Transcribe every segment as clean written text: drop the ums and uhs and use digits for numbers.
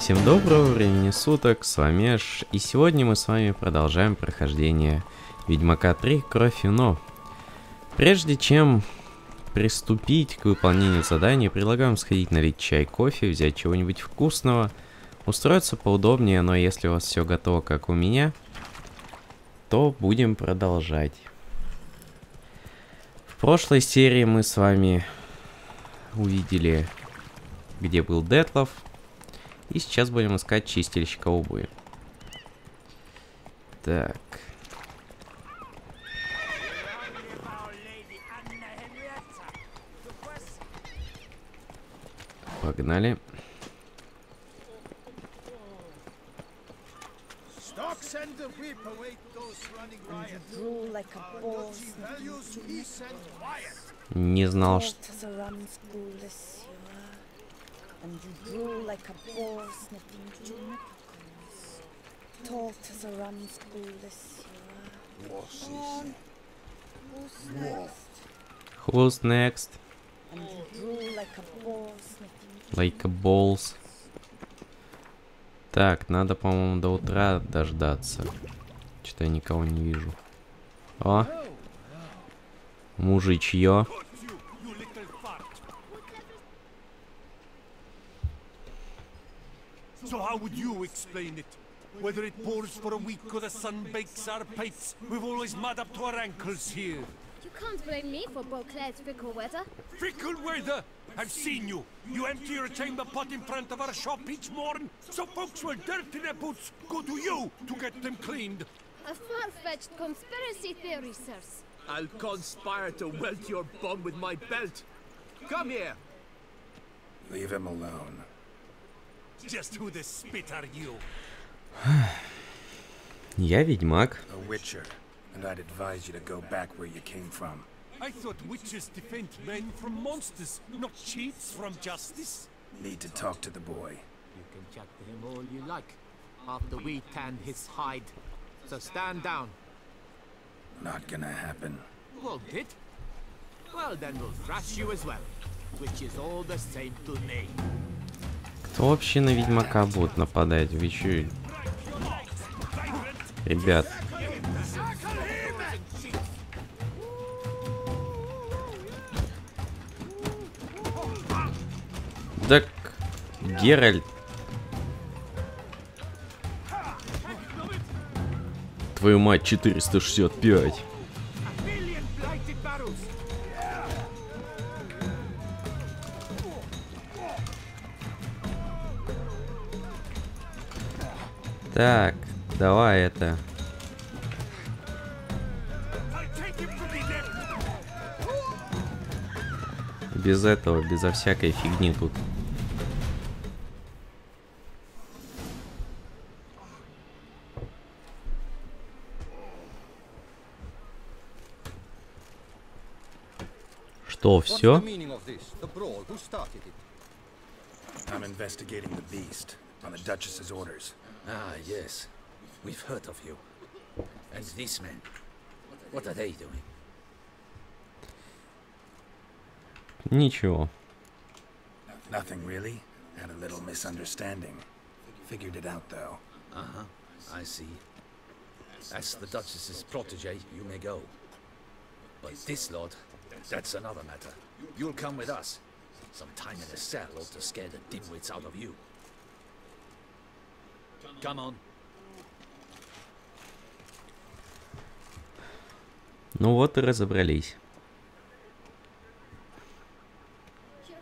Всем доброго времени суток, с вами Эш, и сегодня мы с вами продолжаем прохождение Ведьмака 3 Кровь, вино. Прежде чем приступить к выполнению задания, предлагаем сходить налить чай, кофе, взять чего-нибудь вкусного, устроиться поудобнее, но если у вас все готово, как у меня, то будем продолжать. В прошлой серии мы с вами увидели, где был Детлов. И сейчас будем искать чистильщика обуви. Так. Погнали. Не знал, что... And you drool like a boar sniffing juniper. Taught as a ram school this year. Who's next? And you drool like a boar sniffing Like a balls. Так, надо, по-моему, до утра дождаться. Что-то я никого не вижу. О! Мужичье. So how would you explain it? Whether it pours for a week or the sun bakes our pipes, we've always mud up to our ankles here. You can't blame me for Beauclair's fickle weather. Fickle weather! I've seen you. You empty your chamber pot in front of our shop each morning, so folks will dirty their boots go to you to get them cleaned. A far-fetched conspiracy theory, sirs. I'll conspire to welt your bum with my belt. Come here. Leave him alone. Just who the spit are you? Я ведьмак. A witcher, and I'd advise you to go back where you came from. I thought witches defend men from monsters, not cheats from justice. Need to talk to the boy. You can chat to him all you like, after we tan his hide. So stand down. Not gonna happen. Won't it? Well, then we'll thrash you as well, which is all the same to me. Кто вообще на ведьмака будет нападать? Вы чё? Ребят. Так, Геральт. Твою мать, 465. Так, давай это. Без этого, безо всякой фигни тут. Что, все? I'm investigating the beast on the Duchess's orders. Ah, yes. We've heard of you. And these men, what are they doing? Ничего. Nothing really. Had a little misunderstanding. Figured it out though. Uh-huh, I see. As the Duchess's protege, you may go. But this lot, that's another matter. You'll come with us. Some time in a cell ought to scare the dimwits out of you. Come on. Ну вот и разобрались.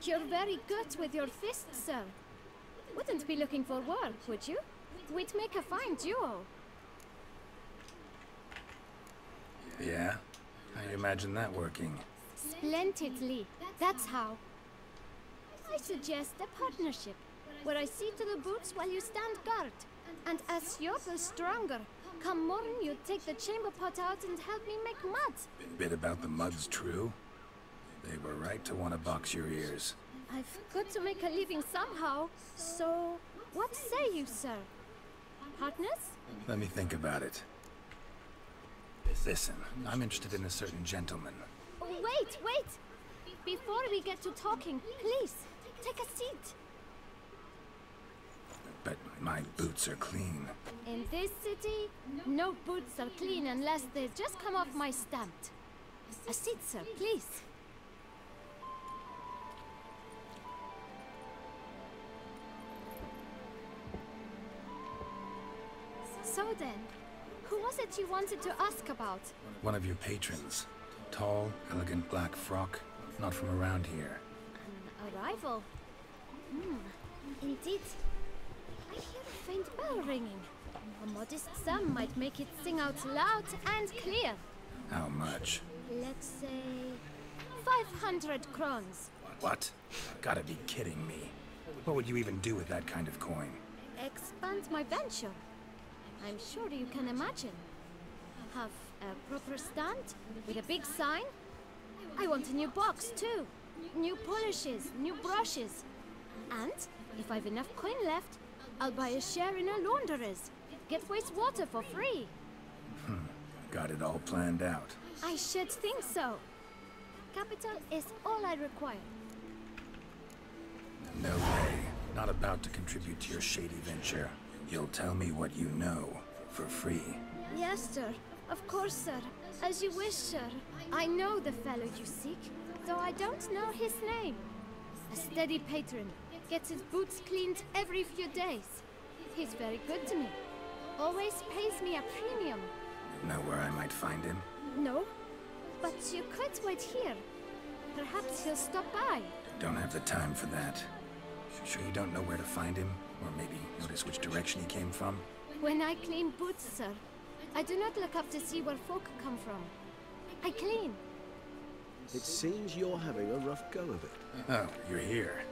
You're very good with your fists, sir. Wouldn't be looking for work, would you? We'd make a fine duo. Yeah? How you imagine that working? Splendidly. That's how. I suggest a partnership, where I see to the boots while you stand guard. And as you're the stronger, come morning you take the chamber pot out and help me make mud. Bit about the mud's true? They were right to want to box your ears. I've got to make a living somehow, so what say you, sir? Partners? Let me think about it. Listen, I'm interested in a certain gentleman. Wait, wait! Before we get to talking, please, take a seat. But My boots are clean. In this city, no boots are clean unless they just come off my stamp. A seat, sir, please. So then, who was it you wanted to ask about? One of your patrons. Tall, elegant black frock. Not from around here. A rival? Indeed. I hear a faint bell ringing. A modest sum might make it sing out loud and clear. How much? Let's say 500 crowns. What? Gotta be kidding me. What would you even do with that kind of coin? Expand my venture. I'm sure you can imagine. Have a proper stand with a big sign. I want a new box too. New polishes, new brushes. And if I've enough coin left, I'll buy a share in a launderer's. Get wastewater for free. Got it all planned out. I should think so. Capital is all I require. No way. Not about to contribute to your shady venture. You'll tell me what you know, for free. Yes, sir. Of course, sir. As you wish, sir. I know the fellow you seek, though I don't know his name. A steady patron. Gets his boots cleaned every few days. He's very good to me. Always pays me a premium. Know where I might find him? No, but you could wait here. Perhaps he'll stop by. Don't have the time for that. Sure you don't know where to find him? Or maybe notice which direction he came from? When I clean boots, sir, I do not look up to see where folk come from. I clean. It seems you're having a rough go of it. Oh, you're here.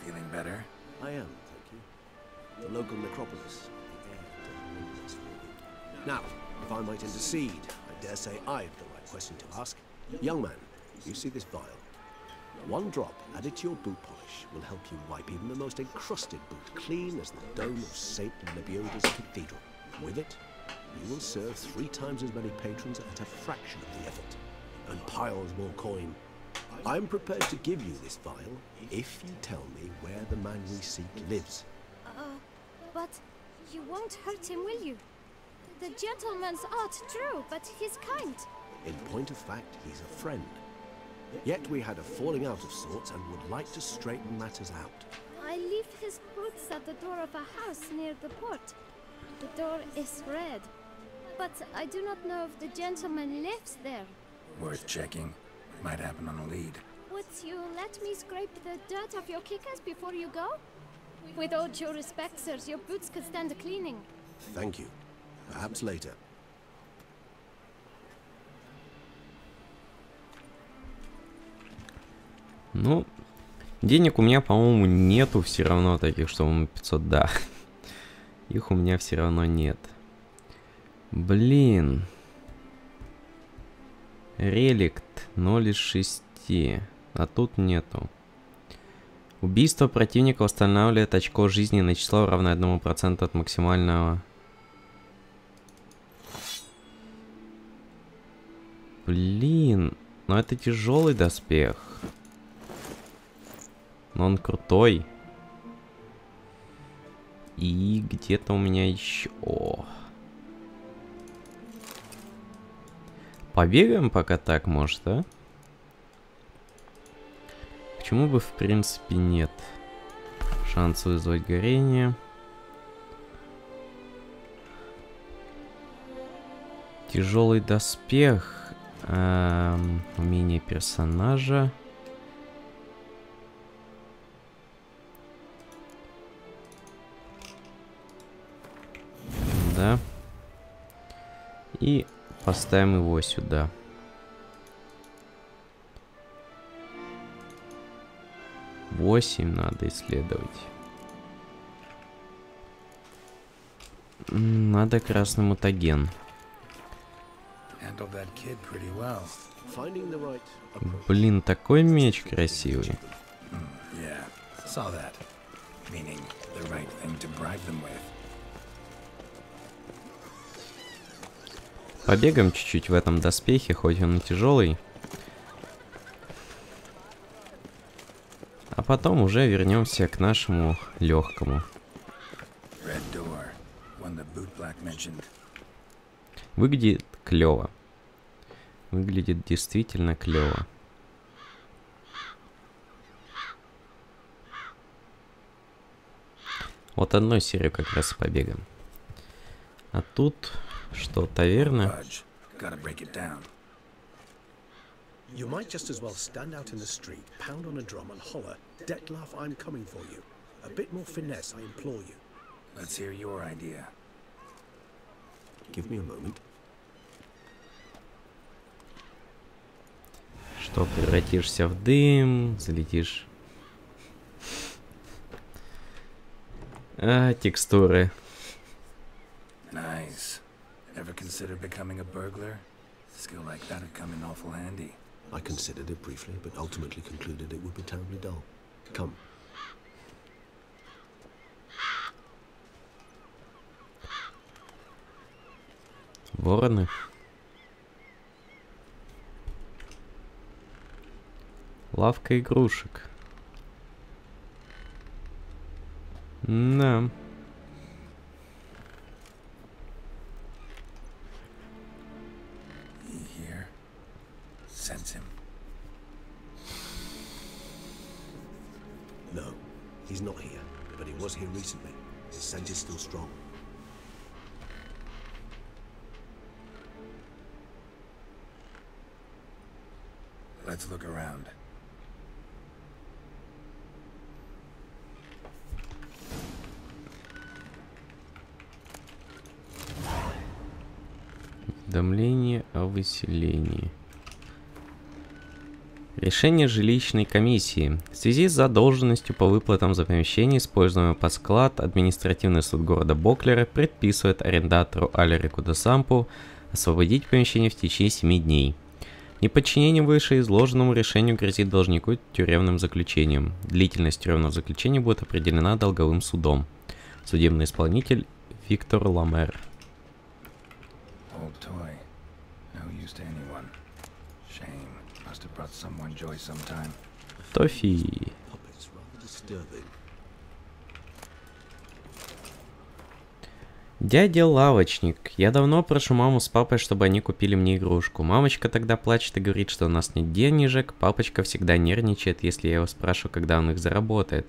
Feeling better? I am, thank you. The local necropolis. The air doesn't leave us for you. Now, if I might intercede, I dare say I've the right question to ask. Young man, you see this vial? One drop added to your boot polish will help you wipe even the most encrusted boot clean as the dome of St. Lebioda's cathedral. With it, you will serve 3 times as many patrons at a fraction of the effort, and piles more coin. I'm prepared to give you this vial if you tell me where the man we seek lives. But you won't hurt him, will you? The gentleman's art true, but he's kind. In point of fact, he's a friend. Yet we had a falling out of sorts and would like to straighten matters out. I leave his boots at the door of a house near the port. The door is red, but I do not know if the gentleman lives there. Worth checking. Might happen on a lead. Would you let me scrape the dirt off your kickers before you go? With all due respect, sirs, your boots could stand a cleaning. Thank you. Perhaps later. Ну, денег у меня, по-моему, нету все равно таких, что 500, да. Их у меня все равно нет. Блин. Реликт 0 из 6. А тут нету. Убийство противника восстанавливает очко жизни на число, равное 1% от максимального. Блин. Но это тяжелый доспех. Но он крутой. И где-то у меня еще... Побегаем пока так, может, а? Почему бы, в принципе, нет? Шанс вызвать горение. Тяжелый доспех. Умение персонажа. Да. И поставим его сюда. Восемь надо исследовать. Надо красный мутаген. Блин, такой меч красивый. Побегаем чуть-чуть в этом доспехе, хоть он и тяжелый. А потом уже вернемся к нашему легкому. bootblack mentioned. Выглядит клево. Выглядит действительно клево. Вот одной серию как раз и побегаем. А тут что, таверна? Gotta break it down. You might just as well stand out in the street, pound on a drum and holler, Detlef, I'm coming for you. A bit more finesse, I implore you. Let's hear your idea. Give me a moment. Что, превратишься в дым, залетишь. А, текстуры. Nice. Ever consider becoming a burglar? Skill like that'd come in awful handy. I considered it briefly, but ultimately concluded it would be terribly dull. Come. Вороны. Лавка игрушек. Да. Here. Sense him. No, he's not here, but he was here recently. His scent is still strong. Let's look around. Уведомление о выселении. Решение жилищной комиссии. В связи с задолженностью по выплатам за помещение, используемое под склад, административный суд города Боклера предписывает арендатору Алерику де Сампу освободить помещение в течение 7 дней. Неподчинение вышеизложенному решению грозит должнику тюремным заключением. Длительность тюремного заключения будет определена долговым судом. Судебный исполнитель Виктор Ламер. Old toy. No use to anyone. Shame. Must have brought someone joy sometime. Тофи. Puppets rather disturbing. Дядя лавочник, я давно прошу маму с папой, чтобы они купили мне игрушку. Мамочка тогда плачет и говорит, что у нас нет денежек. Папочка всегда нервничает, если я его спрашиваю, когда он их заработает.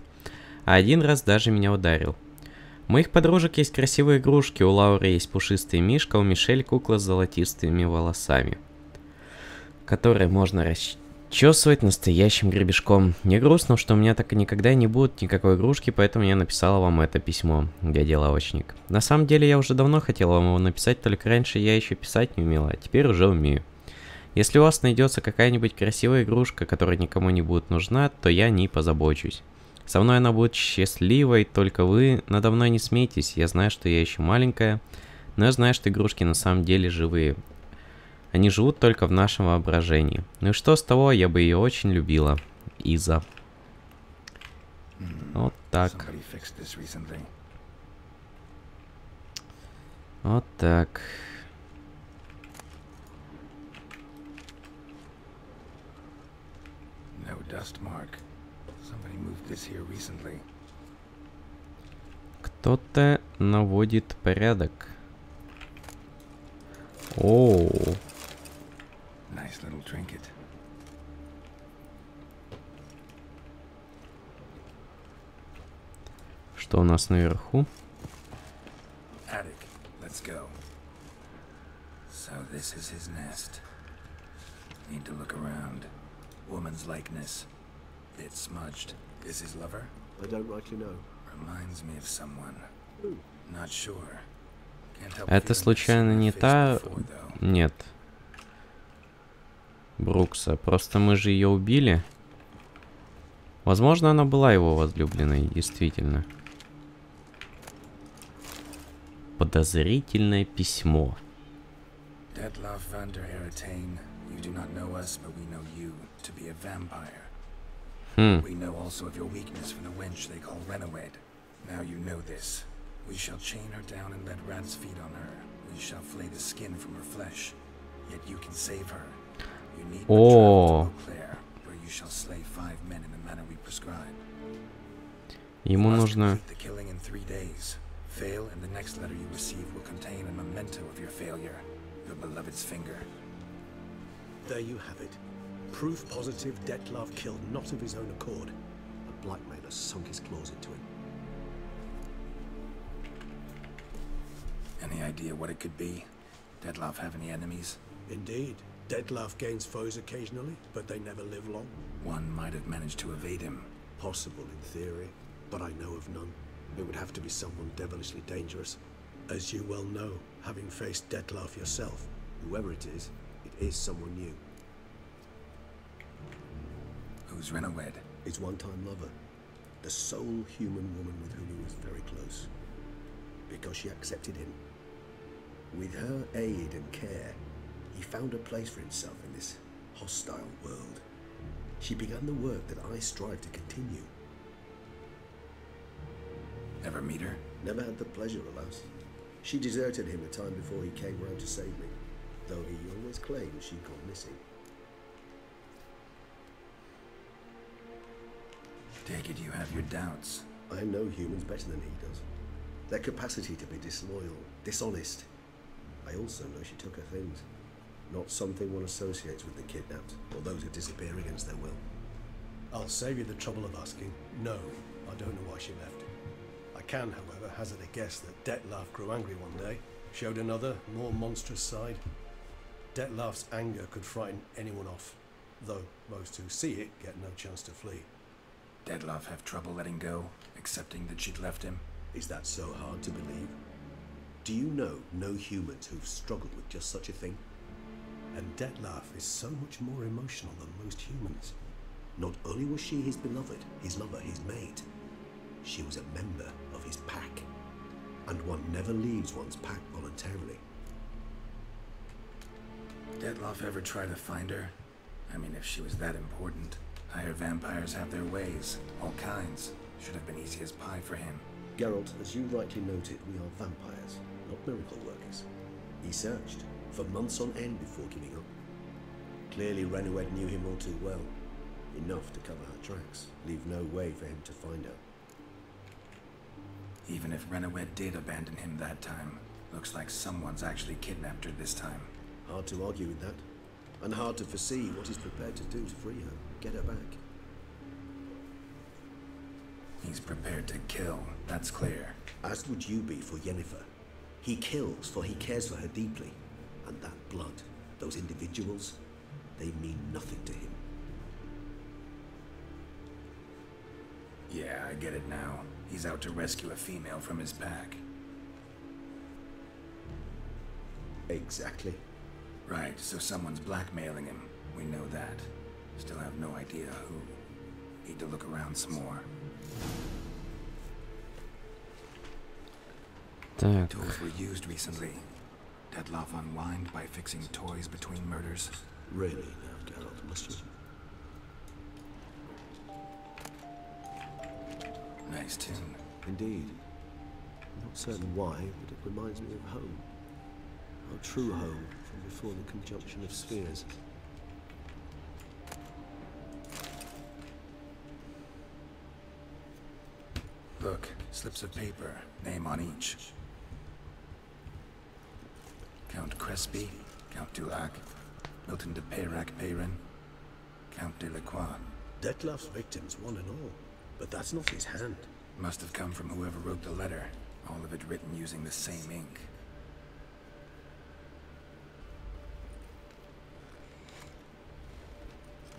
А один раз даже меня ударил. У моих подружек есть красивые игрушки, у Лауры есть пушистый мишка, у Мишель кукла с золотистыми волосами, которые можно расчесывать настоящим гребешком. Мне грустно, что у меня так и никогда не будет никакой игрушки, поэтому я написала вам это письмо, дядя лавочник. На самом деле я уже давно хотела вам его написать, только раньше я еще писать не умела, а теперь уже умею. Если у вас найдется какая-нибудь красивая игрушка, которая никому не будет нужна, то я о ней позабочусь. Со мной она будет счастливой, только вы надо мной не смейтесь, я знаю, что я еще маленькая, но я знаю, что игрушки на самом деле живые. Они живут только в нашем воображении. Ну и что с того, я бы ее очень любила. Иза. Вот так. Вот так. Кто-то наводит порядок. Оу. Что у нас наверху? This is his nest. Need to look around. Woman's likeness. Bit smudged. Is his lover? I don't rightly know. Reminds me of someone. Not sure. Это случайно не та... Нет. Брукса. Просто мы же ее убили. Возможно, она была его возлюбленной, действительно. Подозрительное письмо. Detlef van der Heretain, you do not know us, but we know you to be a vampire. We know also of your weakness for the wench they call Renowed. Now you know this. We shall chain her down and let rats feed on her. We shall flay the skin from her flesh. Yet you can save her. You need but travel to Beauclair, where you shall slay 5 men in the manner we prescribe. Ему нужно... The killing in 3 days. Fail, and the next letter you receive will contain a memento of your failure. Your beloved's finger. There you have it. Proof positive Dettlaff killed not of his own accord. A blackmailer sunk his claws into him. Any idea what it could be? Dettlaff have any enemies? Indeed. Dettlaff gains foes occasionally, but they never live long. One might have managed to evade him. Possible in theory, but I know of none. It would have to be someone devilishly dangerous. As you well know, having faced Dettlaff yourself, whoever it is someone new. Who's Renowed? His one-time lover. The sole human woman with whom he was very close. Because she accepted him. With her aid and care, he found a place for himself in this hostile world. She began the work that I strive to continue. Ever meet her? Never had the pleasure, alas. She deserted him a time before he came round to save me, though he always claimed she'd gone missing. Take it you have your doubts. I know humans better than he does. Their capacity to be disloyal, dishonest. I also know she took her things. Not something one associates with the kidnapped, or those who disappear against their will. I'll save you the trouble of asking. No, I don't know why she left. I can, however, hazard a guess that Dettlaff grew angry one day, showed another, more monstrous side. Dettlaff's anger could frighten anyone off, though most who see it get no chance to flee. Dettlaff have trouble letting go, accepting that she'd left him? Is that so hard to believe? Do you know no humans who've struggled with just such a thing? And Dettlaff is so much more emotional than most humans. Not only was she his beloved, his lover, his mate, she was a member of his pack. And one never leaves one's pack voluntarily. Dettlaff ever try to find her? I mean, if she was that important. Higher vampires have their ways, all kinds. Should have been easy as pie for him. Geralt, as you rightly noted, we are vampires, not miracle workers. He searched for months on end before giving up. Clearly Renowed knew him all too well. Enough to cover her tracks, leave no way for him to find her. Even if Renowed did abandon him that time, looks like someone's actually kidnapped her this time. Hard to argue with that, and hard to foresee what he's prepared to do to free her, get her back. He's prepared to kill, that's clear. As would you be for Yennefer. He kills for he cares for her deeply, and that blood, those individuals, they mean nothing to him. Yeah, I get it now. He's out to rescue a female from his pack. Exactly. Right, so someone's blackmailing him. We know that. Still have no idea who. Need to look around some more. Так. Tools were used recently. Dettlaff unwind by fixing toys between murders. Really now, Geralt, must you? Nice tune. Indeed. I'm not certain why, but it reminds me of home. Our true home from before the conjunction of spheres. Look, slips of paper, name on each. Count Crespi, Count Dulac, Milton de Peyrac-Peyrin, Count de Lacroix. Dettlaff's victims, one and all. But that's not his hand. Must have come from whoever wrote the letter. All of it written using the same ink.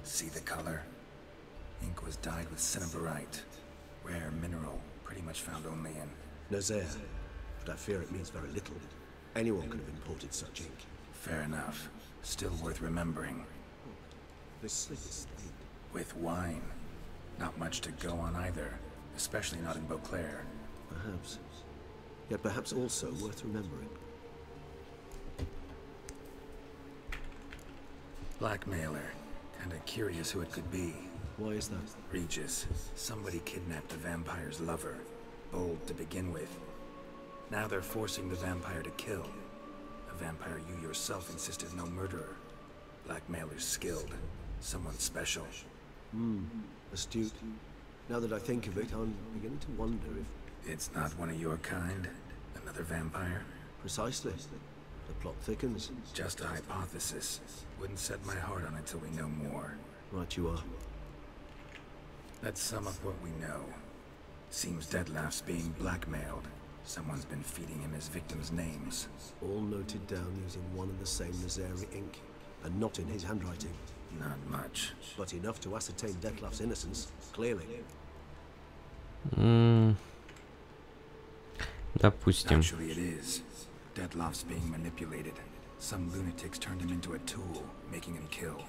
See the color? Ink was dyed with cinnabarite. Rare mineral, pretty much found only in Nazaire. But I fear it means very little. Anyone could have imported such ink. Fair enough. Still worth remembering. This slip is stained. With wine. Not much to go on either, especially not in Beauclair. Perhaps. Yet perhaps also worth remembering. Blackmailer. Kinda curious who it could be. Why is that? Regis. Somebody kidnapped the vampire's lover. Bold to begin with. Now they're forcing the vampire to kill. A vampire you yourself insist is no murderer. Blackmailer's skilled. Someone special. Astute. Now that I think of it, I'm beginning to wonder if... It's not one of your kind? Another vampire? Precisely. The plot thickens. Just a hypothesis. Wouldn't set my heart on it till we know more. Right you are. Let's sum up what we know. Seems Detlef's being blackmailed. Someone's been feeding him his victims' names. All noted down using one and the same Nazari ink. And not in his handwriting. Not much. But enough to ascertain Detlef's innocence, clearly. Допустим. Actually it is. Detlef's being manipulated. Some lunatics turned him into a tool, making him kill.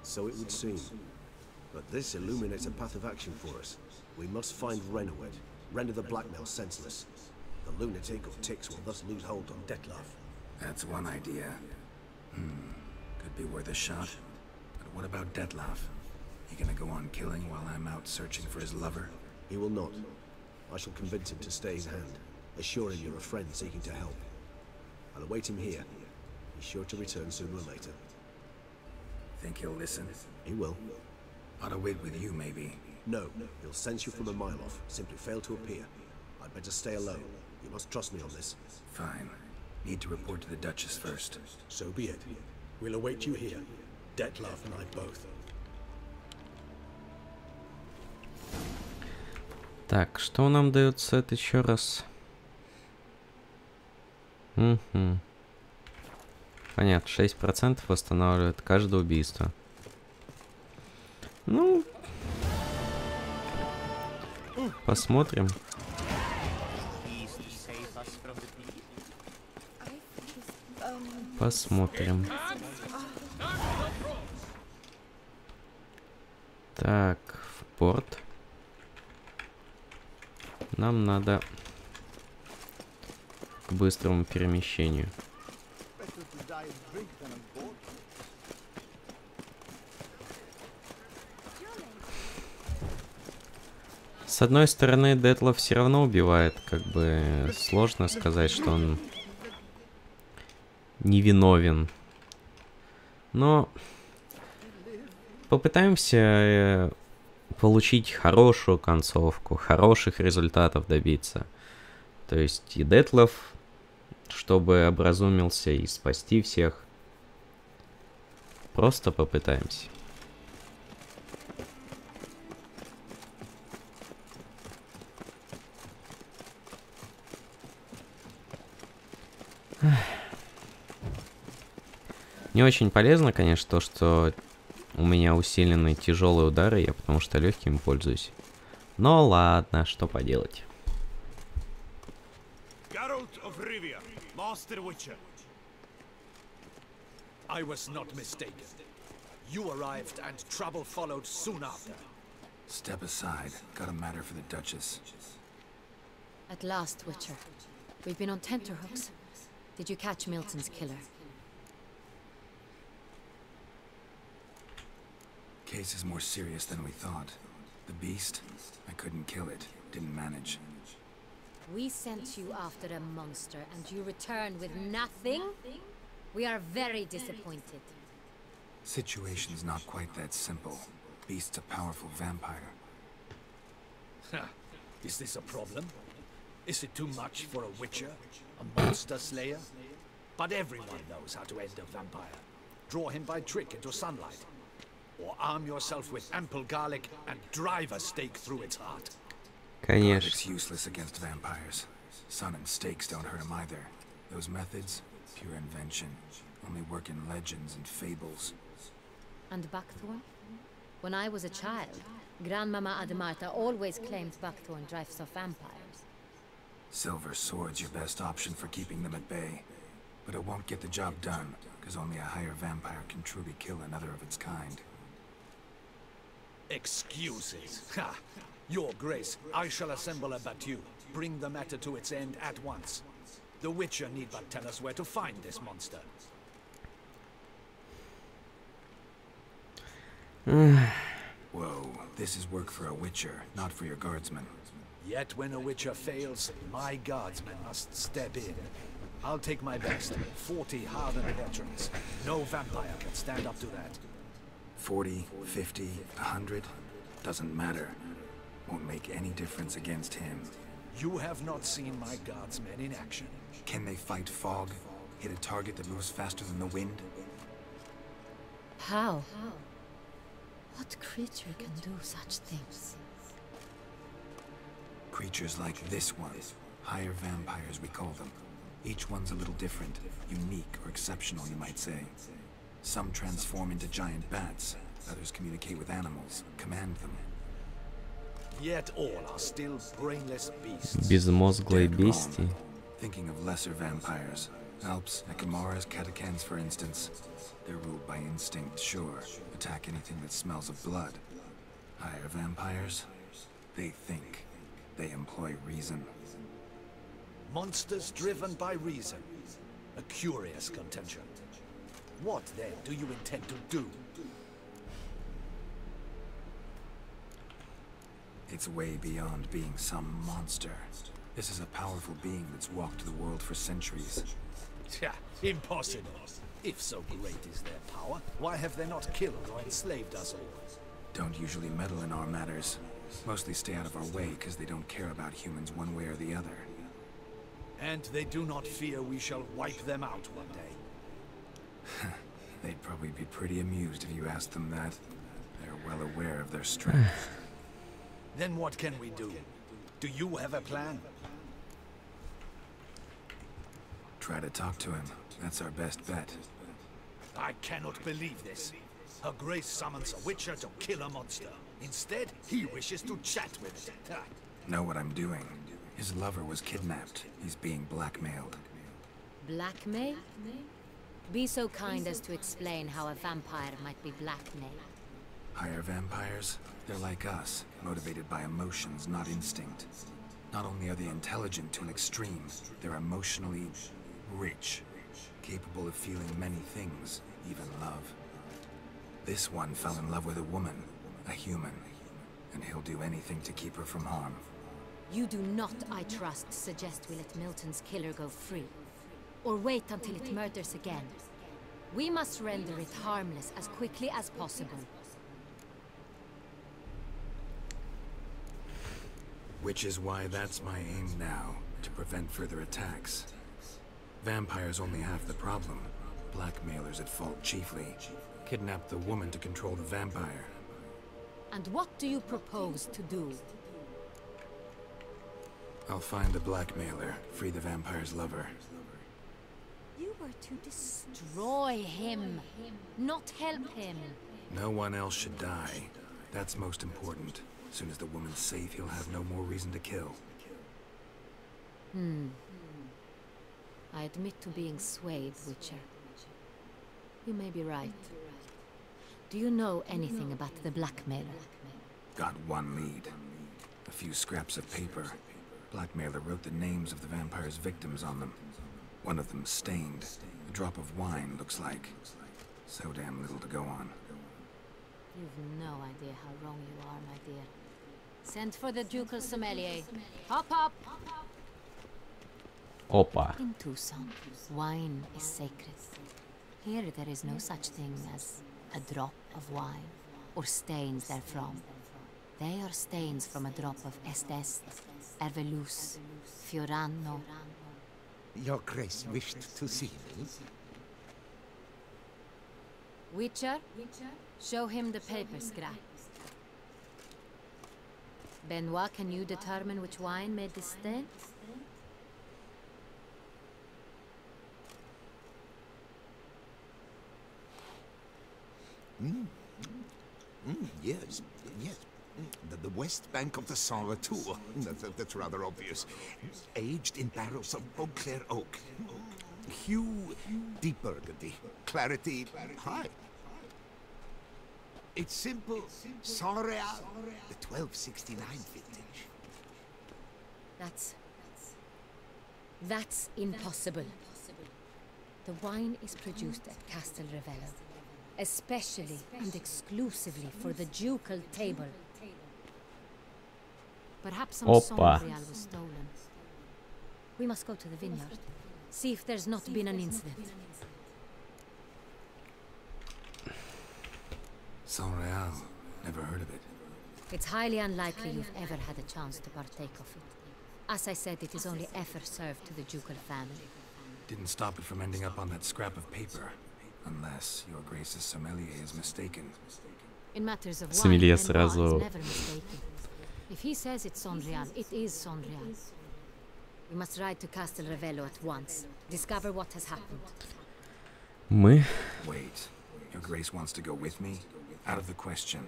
So it would seem. But this illuminates a path of action for us. We must find Renowed, render the blackmail senseless. The lunatic or ticks will thus lose hold on Detlef. That's one idea. Could be worth a shot. But what about Detlef? He gonna go on killing while I'm out searching for his lover? He will not. I shall convince him to stay his hand, assure him you're a friend seeking to help. I'll await him here. He's sure to return sooner or later. Think he'll listen? He will. Ought to wait with you, maybe. No, he'll sense you from a mile off. Simply fail to appear. I'd better stay alone. You must trust me on this. Fine. Need to report to the Duchess first. So be it. We'll await you here. Detlef and I both. Так, что нам дает сет еще раз? Понятно, 6% восстанавливает каждое убийство. Ну, посмотрим. Посмотрим. Так, в порт. Нам надо к быстрому перемещению. С одной стороны, Детлеф все равно убивает, как бы сложно сказать, что он невиновен. Но попытаемся получить хорошую концовку, хороших результатов добиться. То есть и Детлеф, чтобы образумился и спасти всех. Просто попытаемся. Не очень полезно, конечно, то, что у меня усилены тяжелые удары, я потому что легкими пользуюсь. Но ладно, что поделать. I was not mistaken. You arrived and trouble followed soon after. Step aside. Got a matter for the Duchess. At last, Witcher. We've been on tenterhooks. Did you catch Milton's killer? Case is more serious than we thought. The beast? I couldn't kill it. Didn't manage. We sent you after a monster and you returned with nothing? We are very disappointed. Situation's not quite that simple. Beast's a powerful vampire. Is this a problem? Is it too much for a witcher? A monster slayer? But everyone knows how to end a vampire. Draw him by trick into sunlight. Or arm yourself with ample garlic and drive a stake through its heart. Конечно. It's useless against vampires. Sun and stakes don't hurt him either. Those methods, pure invention. Only work in legends and fables. And buckthorn? When I was a child, Grandmama Ademarta always claimed buckthorn drives off vampires. Silver sword's your best option for keeping them at bay. But it won't get the job done, because only a higher vampire can truly kill another of its kind. Excuses. Ha! Your Grace, I shall assemble a battue. Bring the matter to its end at once. The Witcher need but tell us where to find this monster. Whoa, this is work for a Witcher, not for your guardsmen. Yet when a Witcher fails, my guardsmen must step in. I'll take my best. 40 hardened veterans. No vampire can stand up to that. 40, 50, 100? Doesn't matter. Won't make any difference against him. You have not seen my guardsmen in action. Can they fight fog? Hit a target that moves faster than the wind? How? What creature can do such things? Creatures like this one. Higher vampires, we call them. Each one's a little different, unique or exceptional, you might say. Some transform into giant bats. Others communicate with animals, command them. Yet all are still brainless beasts. Безмозглые Dead wrong. бестии. Thinking of lesser vampires. Alps, Ekamaras, Catacans, for instance. They're ruled by instinct, sure. Attack anything that smells of blood. Higher vampires? They think. They employ reason. Monsters driven by reason. A curious contention. What, then, do you intend to do? It's way beyond being some monster. This is a powerful being that's walked the world for centuries. Tja, impossible. If so great is their power, why have they not killed or enslaved us all? Don't usually meddle in our matters. Mostly stay out of our way because they don't care about humans one way or the other. And they do not fear we shall wipe them out one day. They'd probably be pretty amused if you asked them that. They're well aware of their strength. Then what can we do? Do you have a plan? Try to talk to him. That's our best bet. I cannot believe this. Her Grace summons a witcher to kill a monster. Instead, he wishes to chat with it. Ha. Know what I'm doing. His lover was kidnapped. He's being blackmailed. Blackmail? Be so kind as to explain how a vampire might be blackmailed. Higher vampires? They're like us, motivated by emotions, not instinct. Not only are they intelligent to an extreme, they're emotionally rich, capable of feeling many things, even love. This one fell in love with a woman, a human, and he'll do anything to keep her from harm. You do not, I trust, suggest we let Milton's killer go free. Or wait until it murders again. We must render it harmless as quickly as possible. Which is why that's my aim now, to prevent further attacks. Vampires only half the problem. Blackmailers at fault chiefly. Kidnap the woman to control the vampire. And what do you propose to do? I'll find the blackmailer, free the vampire's lover. You were to destroy him, not help him. No one else should die. That's most important. As soon as the woman's safe, he'll have no more reason to kill. I admit to being swayed, Witcher. You may be right. Do you know anything about the blackmailer? Got one lead. A few scraps of paper. Blackmailer wrote the names of the vampire's victims on them. One of them stained. A drop of wine, looks like. So damn little to go on. You've no idea how wrong you are, my dear. Send for the ducal sommelier. Hop, hop! Опа. In Tucson, wine is sacred. Here there is no such thing as a drop of wine, or stains therefrom. They are stains from a drop of Estes, Ervelus, Fiorano. Your Grace wished to see me? Witcher, show him the paper scrap. Benoit, can you determine which wine made this stain? Yes, yes. The west bank of the Saint Retour. That's rather obvious. Aged in barrels of Beauclair oak. Hue, deep burgundy. Clarity, high. It's simple. Saint Real, the 1269 vintage. That's impossible. The wine is produced at Castel Revello, especially and exclusively for the ducal table. Perhaps some Опа. Saint Real was stolen. We must go to the vineyard, see if there's not been an incident. Saint Real. Never heard of it. It's highly unlikely you've ever had a chance to partake of it. As I said, it is only effort served to the ducal family. Didn't stop it from ending up on that scrap of paper. Unless your Grace's sommelier is mistaken. In matters of wine, Sommelier Benoit сразу... is never mistaken. If he says it's Sonrial, it is Sonrial. We must ride to Castel Revello at once. Discover what has happened. Мы... Wait. Your Grace wants to go with me? Out of the question.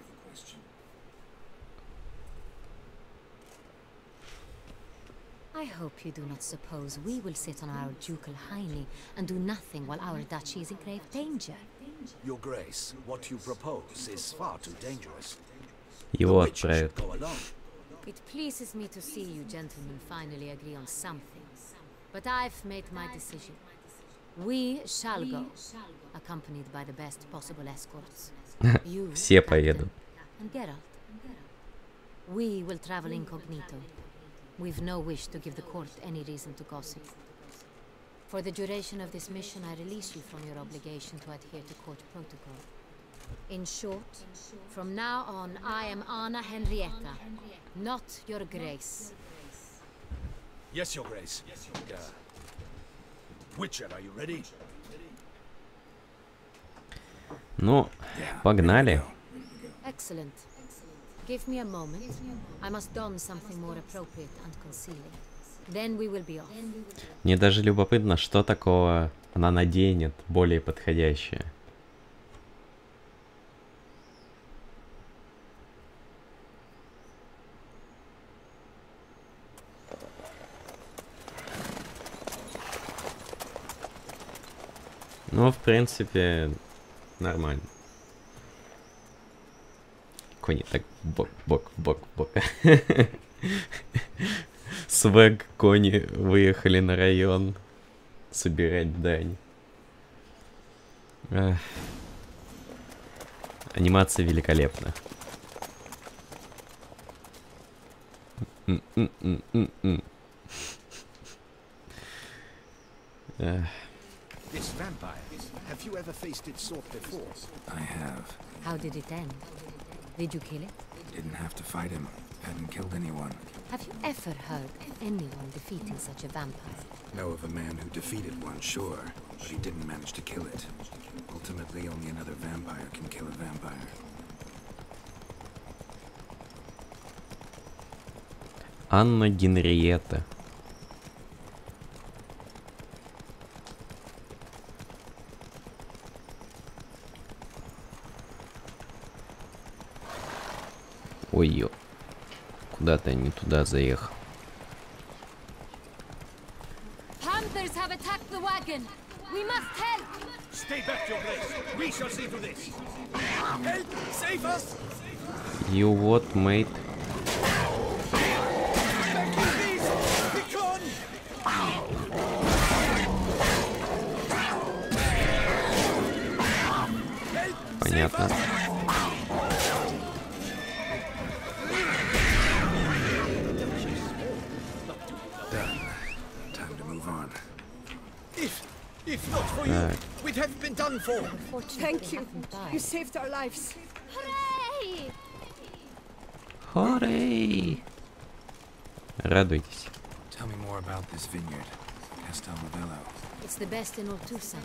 I hope you do not suppose we will sit on our ducal hiney and do nothing while our duchy is in grave danger. Your Grace, what you propose is far too dangerous. Его отправят. Go alone. It pleases me to see you gentlemen finally agree on something. But I've made my decision. We shall go, accompanied by the best possible escorts. You, Все поедут. and Geralt. We will travel incognito. We've no wish to give the court any reason to gossip. For the duration of this mission, I release you from your obligation to adhere to court protocol. In short, from now on, I am Anna Henrietta, not your Grace. Yes, Your Grace. Witcher, are you ready? Ну, погнали. Excellent. Give me a moment. I must don something more appropriate and concealing. Then we will be off. Мне даже любопытно, что такого она наденет, более подходящее. Ну, в принципе, нормально. Кони так бок. Свэг, кони выехали на район собирать дань. Анимация великолепна. This vampire, have you ever faced its sort before? I have. How did it end? Did you kill it? Didn't have to fight him. Hadn't killed anyone. Have you ever heard of anyone defeating such a vampire? Know of a man who defeated one, sure, but he didn't manage to kill it. Ultimately, only another vampire can kill a vampire. Анна Генриетта. Ой-ё. Куда-то я не туда заехал. Panthers have attacked the wagon. We must help. Stay back, Your Grace. We shall see to this. Help! Save us! You what, mate? Понятно. If not for you, we'd have been done for. Thank you. You saved our lives. Hooray! Хорей! Радуйтесь. Tell me more about this vineyard, Castel Revello. It's the best in Oltusa.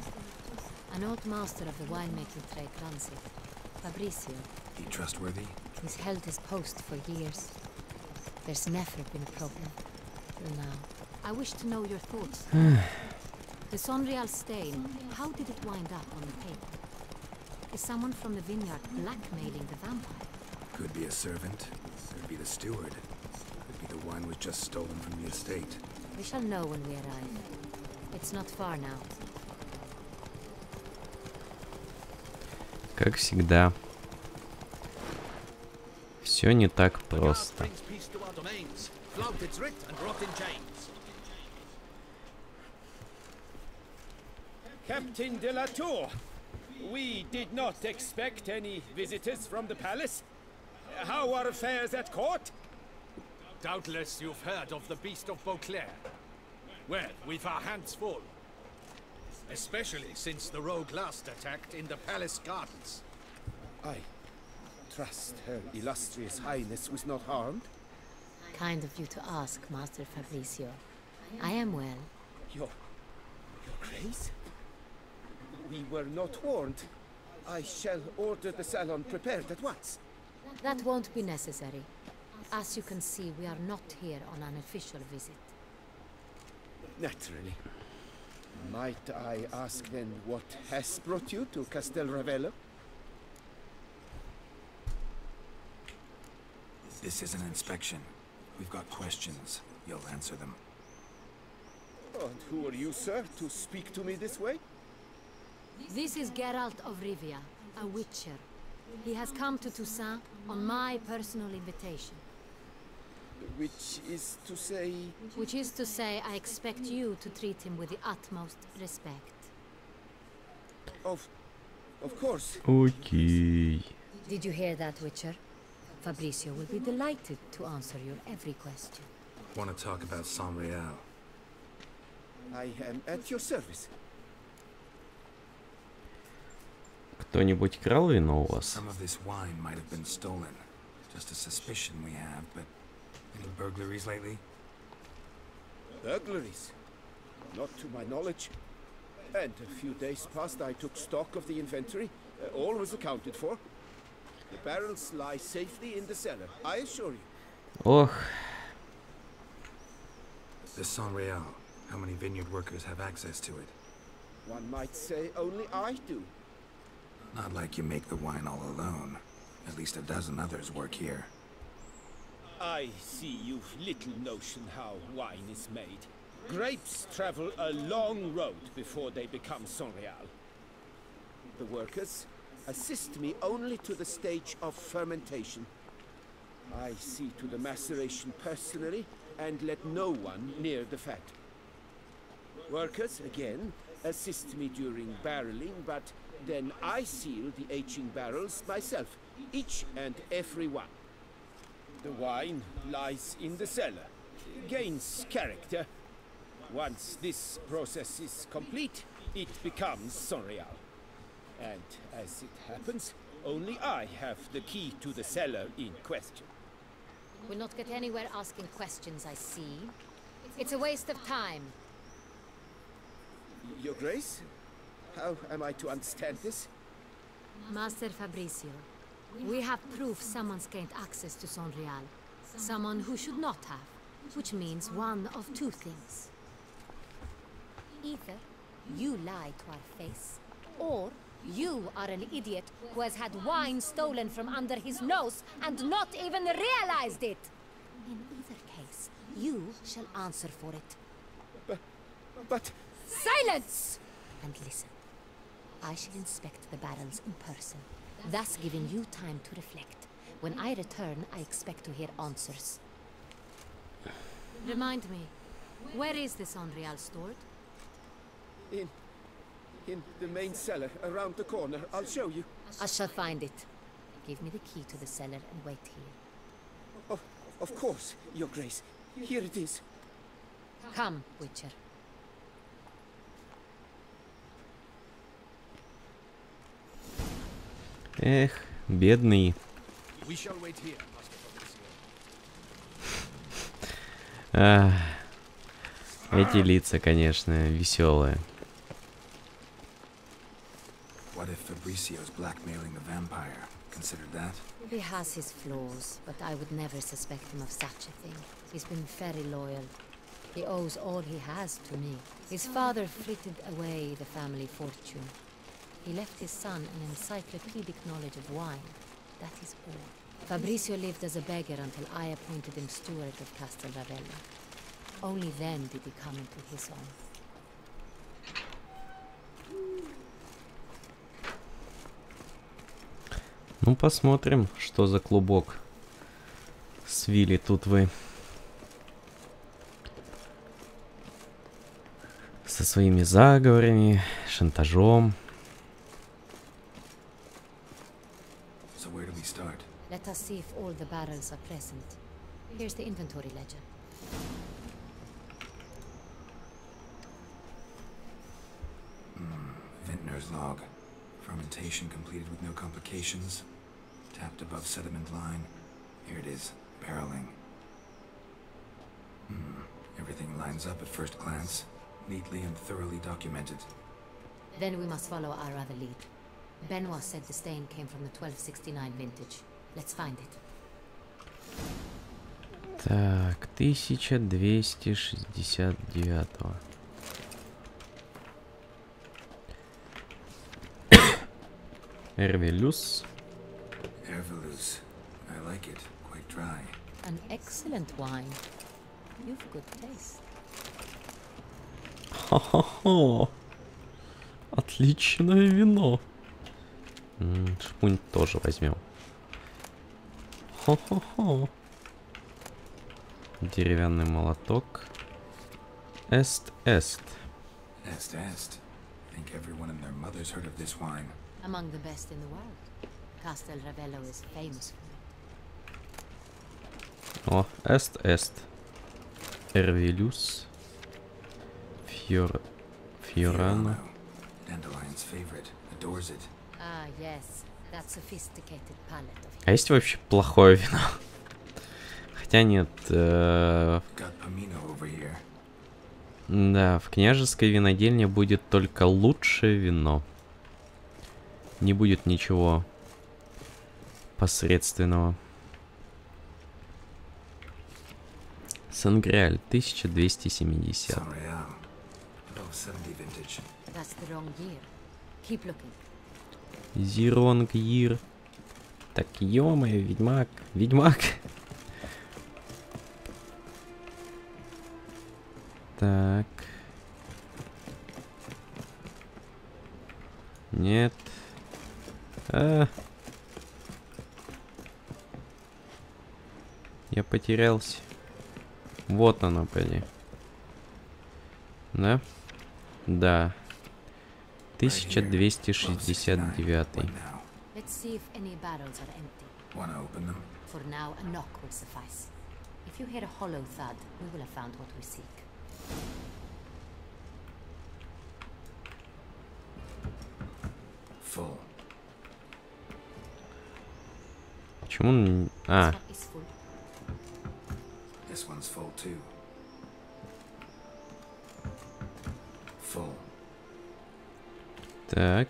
An old master of the winemaking trade runs it. Fabricio. He trustworthy? He's held his post for years. There's never been a problem. Till now. I wish to know your thoughts. The Sonrial stain, how did it wind up on the paper? Is someone from the vineyard blackmailing the vampire? Could be a servant, could be the steward, could be the wine was just stolen from the estate. We shall know when we arrive. It's not far now. Как всегда. Все не так просто. Captain de la Tour, we did not expect any visitors from the palace. How are affairs at court? Doubtless you've heard of the Beast of Beauclair. Well, we've our hands full. Especially since the rogue last attacked in the palace gardens. I trust Her Illustrious Highness was not harmed. Kind of you to ask, Master Fabricio. I am well. Your Grace? We were not warned. I shall order the salon prepared at once. That won't be necessary. As you can see, we are not here on an official visit. Naturally. Might I ask then what has brought you to Castel Ravello? This is an inspection. We've got questions. You'll answer them. And who are you, sir, to speak to me this way? This is Geralt of Rivia, a witcher. He has come to Toussaint on my personal invitation. Which is to say... Which is to say, I expect you to treat him with the utmost respect. Of course. Окей. Did you hear that, Witcher? Fabricio will be delighted to answer your every question. Want to talk about Saint-Réal? I am at your service. Кто-нибудь крал вино у вас? Some of this wine might have been stolen. Just a suspicion we have, but any burglaries lately? Burglaries? Not to my knowledge. And a few days past I took stock of the inventory. All was accounted for. The barrels lie safely in the cellar, I assure you. Ох. The Saint-Réal. How many vineyard workers have access to it? One might say only I do. Not like you make the wine all alone. At least a dozen others work here. I see you've little notion how wine is made. Grapes travel a long road before they become Saint-Réal. The workers assist me only to the stage of fermentation. I see to the maceration personally and let no one near the fat. Workers, again, assist me during barreling, but then I seal the aging barrels myself, each and every one. The wine lies in the cellar, gains character. Once this process is complete, it becomes Saint-Réal. And as it happens, only I have the key to the cellar in question. We'll not get anywhere asking questions, I see. It's a waste of time. Your Grace? How am I to understand this? Master Fabricio, we have proof someone's gained access to Saint-Réal. Someone who should not have, which means one of two things. Either you lie to our face, or you are an idiot who has had wine stolen from under his nose and not even realized it. In either case, you shall answer for it. But... Silence! And listen. I shall inspect the barrels in person, thus giving you time to reflect. When I return, I expect to hear answers. Remind me, where is the Saint-Réal stored? In the main cellar, around the corner. I'll show you. I shall find it. Give me the key to the cellar and wait here. Of course, Your Grace. Here it is. Come, Witcher. Эх, бедный. We shall wait here, Master Эти лица, конечно, веселые. What if Fabricio's blackmailing the vampire? Consider that? He has his flaws, but I would never suspect him of such a thing. He's been very loyal. He owes all he has to me. His father frittered away the family fortune. He left his son an encyclopedic knowledge of wine. That is all. Fabricio lived as a beggar until I appointed him steward of Castel Ravello. Only then did he come into his own. Ну, посмотрим, что за клубок свили тут вы. Со своими заговорами, шантажом. Let us see if all the barrels are present. Here's the inventory ledger. Vintner's log. Fermentation completed with no complications. Tapped above sediment line. Here it is. Barreling. Everything lines up at first glance, neatly and thoroughly documented. Then we must follow our other lead. Benoit said the stain came from the 1269 vintage. Let's find it. Так, 1269. Эрвелюс. Ervelus. I like it. Quite dry. An excellent wine. You've good taste. Ха-ха-ха. Отличное вино. Шпунь тоже возьмем. Хо-хо-хо. Деревянный молоток. Эст. Est. I think everyone and their mother's heard of this wine. Among the best in the world. Castel Ravello is famous for it. О, эст. Эрвелюс. Фьорано. Dandelion's favorite. Adores it. Ah, yes. That sophisticated palate of А есть вообще плохое вино? Хотя нет. Got Pomino over here. Да, в княжеской винодельне будет только лучшее вино. Не будет ничего посредственного. Сангриаль 1270. Saint-Réal. 1270 vintage. That's the wrong year. Keep looking. Зиронгир. Так, ё-моё, ведьмак. Так. Нет. Я потерялся. Вот оно, поди. Да? Да. 1269. Let's see if any barrels are empty. Wanna open them? For now, a knock will suffice. If you hear a hollow thud, we will have found what we seek. Full. Почему он... А, This one is full. This one's full too. Full. так.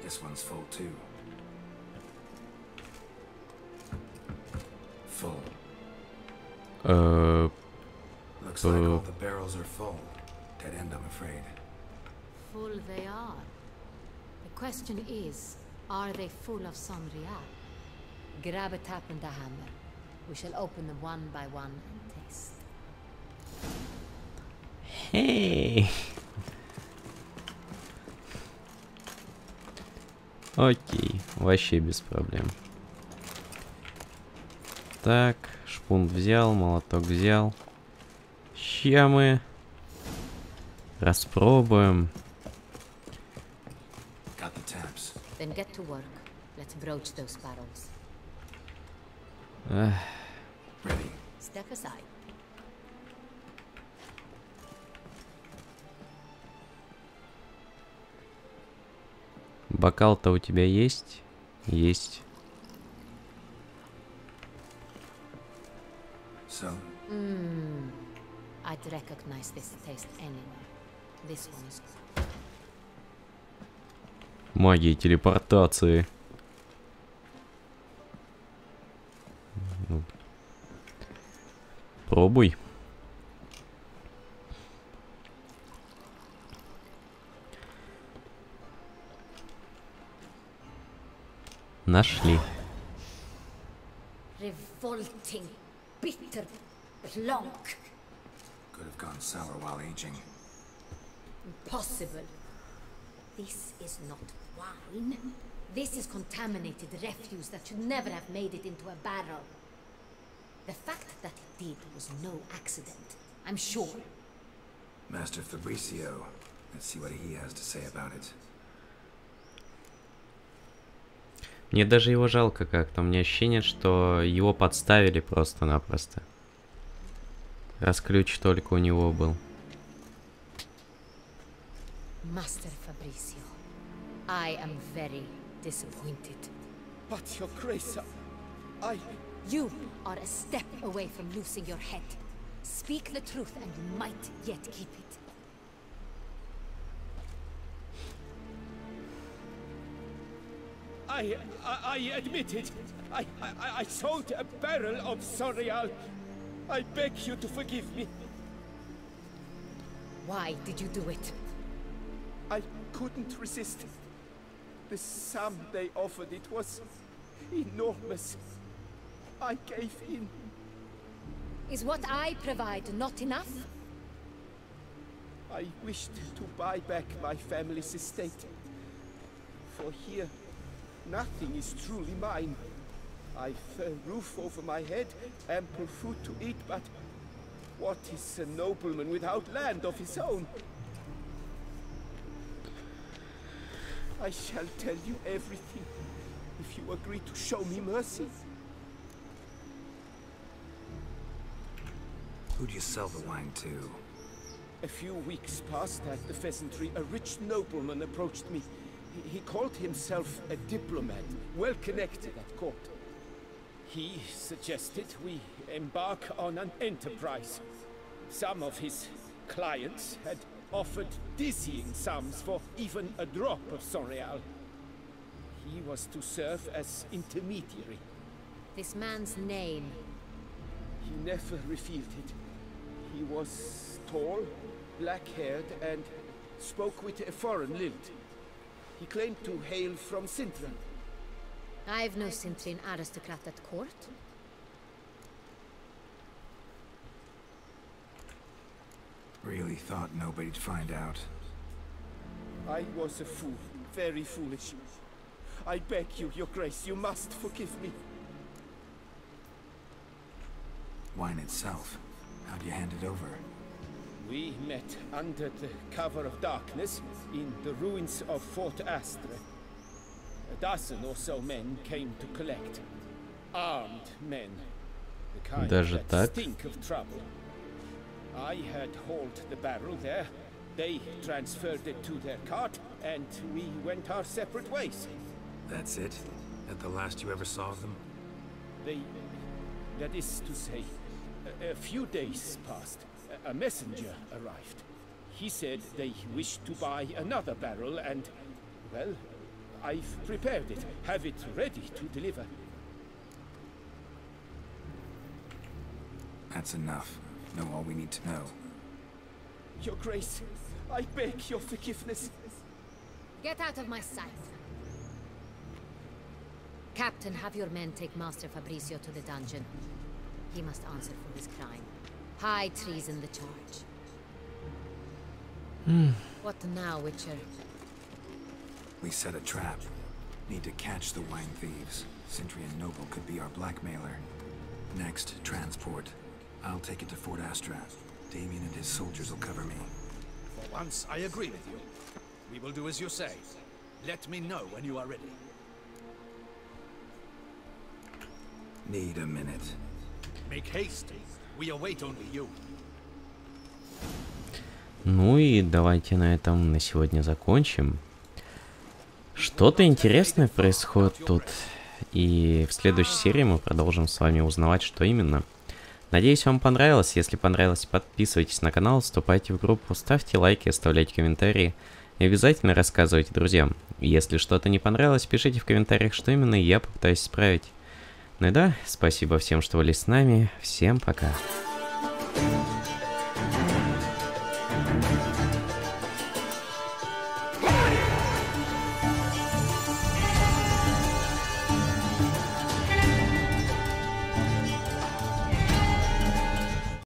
This one's full too. Full. Looks like all the barrels are full. Dead end, I'm afraid. Full they are. The question is, are they full of Sangria? Grab a tap and a hammer. We shall open them one by one and taste. Эй! Окей, вообще без проблем. Так, шпунт взял, молоток взял. Ща мы распробуем. Got the taps. Then get to work. Let's broach those barrels. Ready. Step aside. Бокал-то у тебя есть? Есть. So, I'd recognize this taste anywhere. This one's Магия телепортации. Ну, пробуй. Нашли. revolting, bitter, blanc. could have gone sour while aging. Impossible. This is not wine. This is contaminated refuse that should never have made it into a barrel. The fact that it did was no accident, I'm sure. Master Fabricio. Let's see what he has to say about it. Мне даже его жалко как-то. У меня ощущение, что его подставили просто-напросто. Раз ключ только у него был. Master Fabricio, I am very disappointed. But your grace, I You are a step away from losing your head. Speak the truth and you might yet keep it. I admit it. I sold a barrel of Sorial. I beg you to forgive me. Why did you do it? I couldn't resist. The sum they offered, it was enormous. I gave in. Is what I provide not enough? I wished to buy back my family's estate. For here, nothing is truly mine. I've a roof over my head, ample food to eat, but what is a nobleman without land of his own? I shall tell you everything, if you agree to show me mercy. Who do you sell the wine to? A few weeks past at the pheasantry, a rich nobleman approached me. He called himself a diplomat, well connected at court. He suggested we embark on an enterprise. Some of his clients had offered dizzying sums for even a drop of Sorial. He was to serve as intermediary. This man's name? He never revealed it. He was tall, black-haired, and spoke with a foreign lilt. He claimed to hail from Sintra. I've no Sintrin aristocrat at court. Really thought nobody'd find out. I was a fool, very foolish. I beg you, your grace, you must forgive me. Wine itself, how'd you hand it over? We met under the cover of darkness in the ruins of Fort Astre. A dozen or so men came to collect. Armed men. The kind that stink of trouble. I had hauled the barrel there. They transferred it to their cart, and we went our separate ways. That's it? That the last you ever saw of them? That is to say, a few days passed. A messenger arrived. He said they wished to buy another barrel and, well, I've prepared it. Have it ready to deliver. That's enough. Know all we need to know. Your Grace, I beg your forgiveness. Get out of my sight. Captain, have your men take Master Fabrizio to the dungeon. He must answer for his crime. High treason the charge. What now, Witcher? We set a trap. Need to catch the wine thieves. Centurion Noble could be our blackmailer. Next, transport. I'll take it to Fort Astra. Damien and his soldiers will cover me. For once, I agree with you. We will do as you say. Let me know when you are ready. Need a minute. Make haste. We await only you. Ну и давайте на этом на сегодня закончим. Что-то интересное происходит тут. И в следующей серии мы продолжим с вами узнавать, что именно. Надеюсь, вам понравилось. Если понравилось, подписывайтесь на канал, вступайте в группу, ставьте лайки, оставляйте комментарии. И обязательно рассказывайте друзьям. Если что-то не понравилось, пишите в комментариях, что именно, и я попытаюсь исправить. Ну и да, спасибо всем, что были с нами. Всем пока.